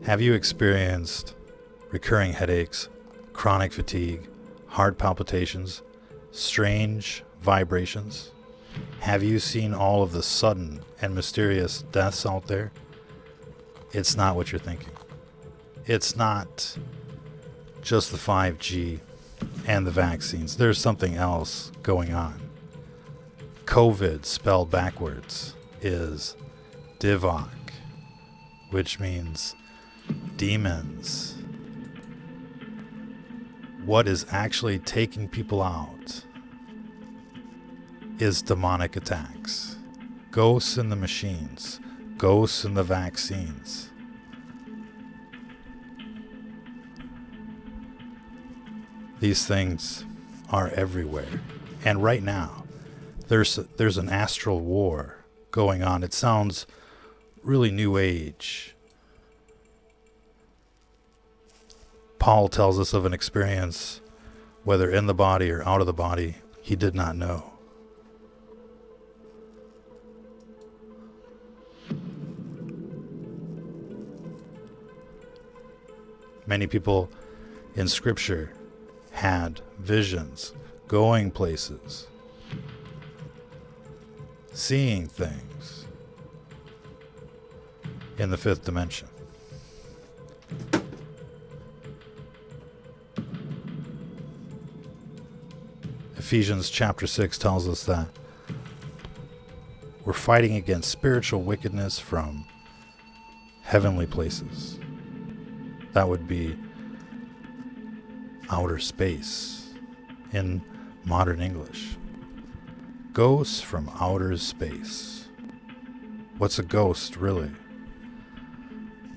Have you experienced recurring headaches, chronic fatigue, heart palpitations, strange vibrations? Have you seen all of the sudden and mysterious deaths out there? It's not what you're thinking. It's not just the 5G and the vaccines. There's something else going on. COVID, spelled backwards, is Divoc, which means demons. What is actually taking people out is demonic attacks. Ghosts in the machines, ghosts in the vaccines. These things are everywhere. And right now, there's an astral war going on. It sounds really new age. Paul tells us of an experience, whether in the body or out of the body, he did not know. Many people in Scripture had visions, going places, seeing things in the fifth dimension. Ephesians chapter 6 tells us that we're fighting against spiritual wickedness from heavenly places. That would be outer space in modern English. Ghosts from outer space. What's a ghost, really?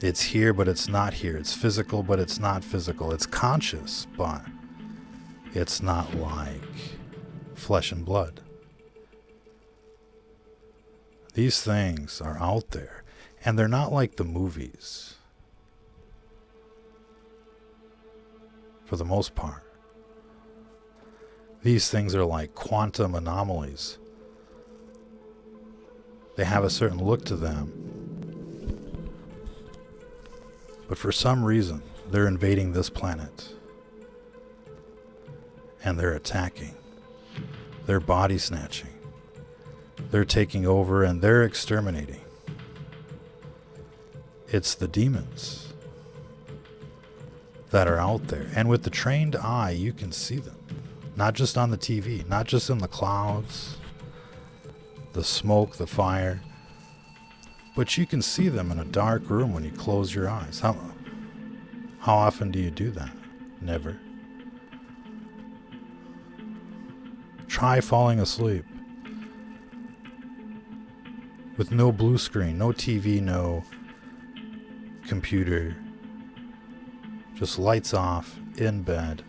It's here, but it's not here. It's physical, but it's not physical. It's conscious, but it's not like flesh and blood. These things are out there, and they're not like the movies, for the most part. These things are like quantum anomalies. They have a certain look to them, but for some reason, they're invading this planet. And they're attacking. They're body snatching. They're taking over and they're exterminating. It's the demons that are out there. And with the trained eye, you can see them. Not just on the TV, not just in the clouds, the smoke, the fire, but you can see them in a dark room when you close your eyes. How often do you do that? Never. Try falling asleep with no blue screen, no TV, no computer, just lights off, in bed.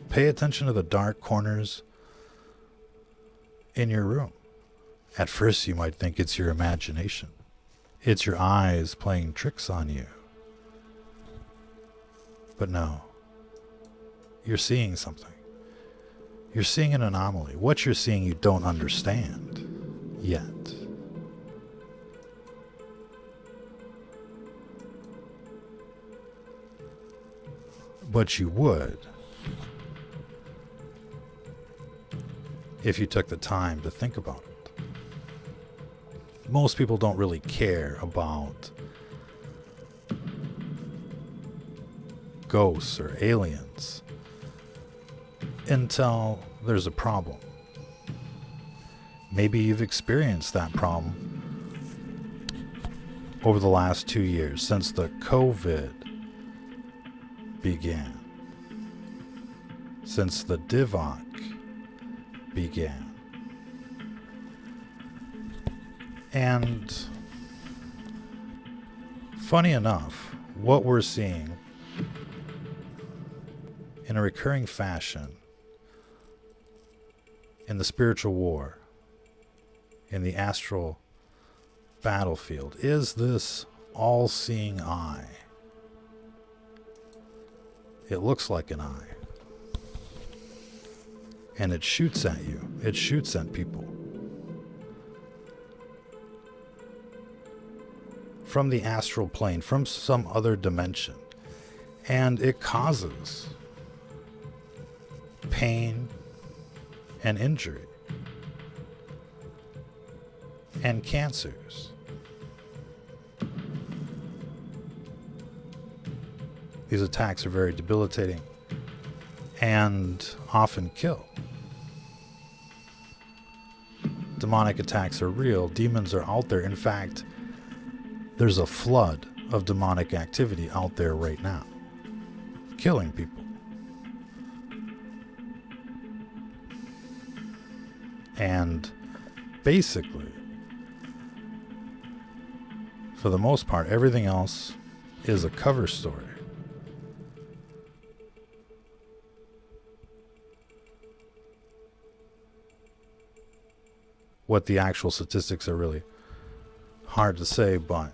Pay attention to the dark corners in your room. At first you might think it's your imagination. It's your eyes playing tricks on you. But no, you're seeing something. You're seeing an anomaly. What you're seeing you don't understand yet. But you would if you took the time to think about it. Most people don't really care about ghosts or aliens until there's a problem. Maybe you've experienced that problem over the last 2 years, since the COVID began, since the Divoc began. And funny enough, what we're seeing in a recurring fashion in the spiritual war, in the astral battlefield, is this all-seeing eye. It looks like an eye. And it shoots at you. It shoots at people. from the astral plane, from some other dimension. And it causes pain and injury and cancers. These attacks are very debilitating and often kill. Demonic attacks are real. Demons are out there. In fact, there's a flood of demonic activity out there right now, killing people. And basically, for the most part, everything else is a cover story. What the actual statistics are really hard to say, but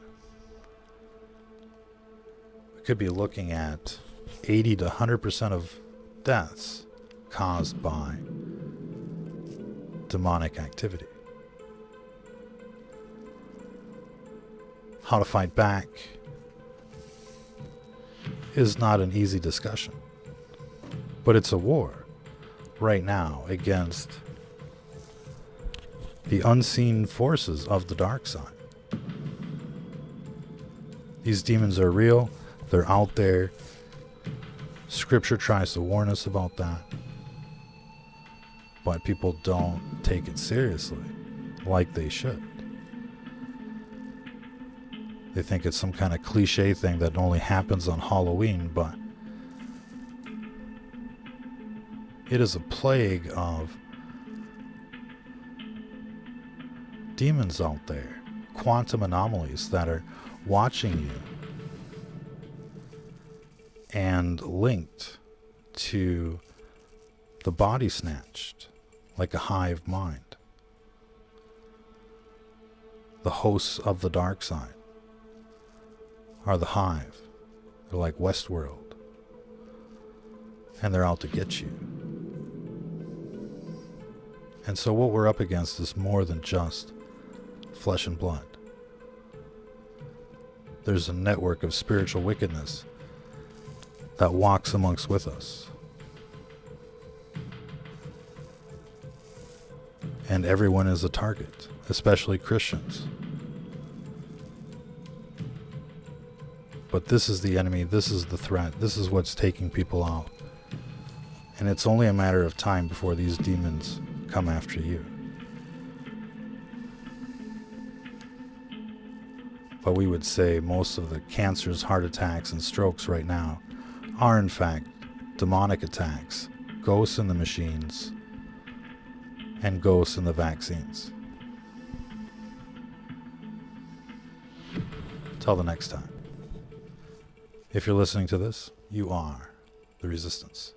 we could be looking at 80 to 100% of deaths caused by demonic activity. How to fight back is not an easy discussion, but it's a war right now against the unseen forces of the dark side. These demons are real. They're out there. Scripture tries to warn us about that, but people don't take it seriously like they should. They think it's some kind of cliche thing that only happens on Halloween, but it is a plague of demons out there, quantum anomalies that are watching you and linked to the body snatched like a hive mind. The hosts of the dark side are the hive. They're like Westworld, and they're out to get you. And so what we're up against is more than just flesh and blood. There's a network of spiritual wickedness that walks amongst with us. And everyone is a target, especially Christians. But this is the enemy, this is the threat, this is what's taking people out. And it's only a matter of time before these demons come after you. But we would say most of the cancers, heart attacks, and strokes right now are in fact demonic attacks, ghosts in the machines, and ghosts in the vaccines. Till the next time. If you're listening to this, you are the resistance.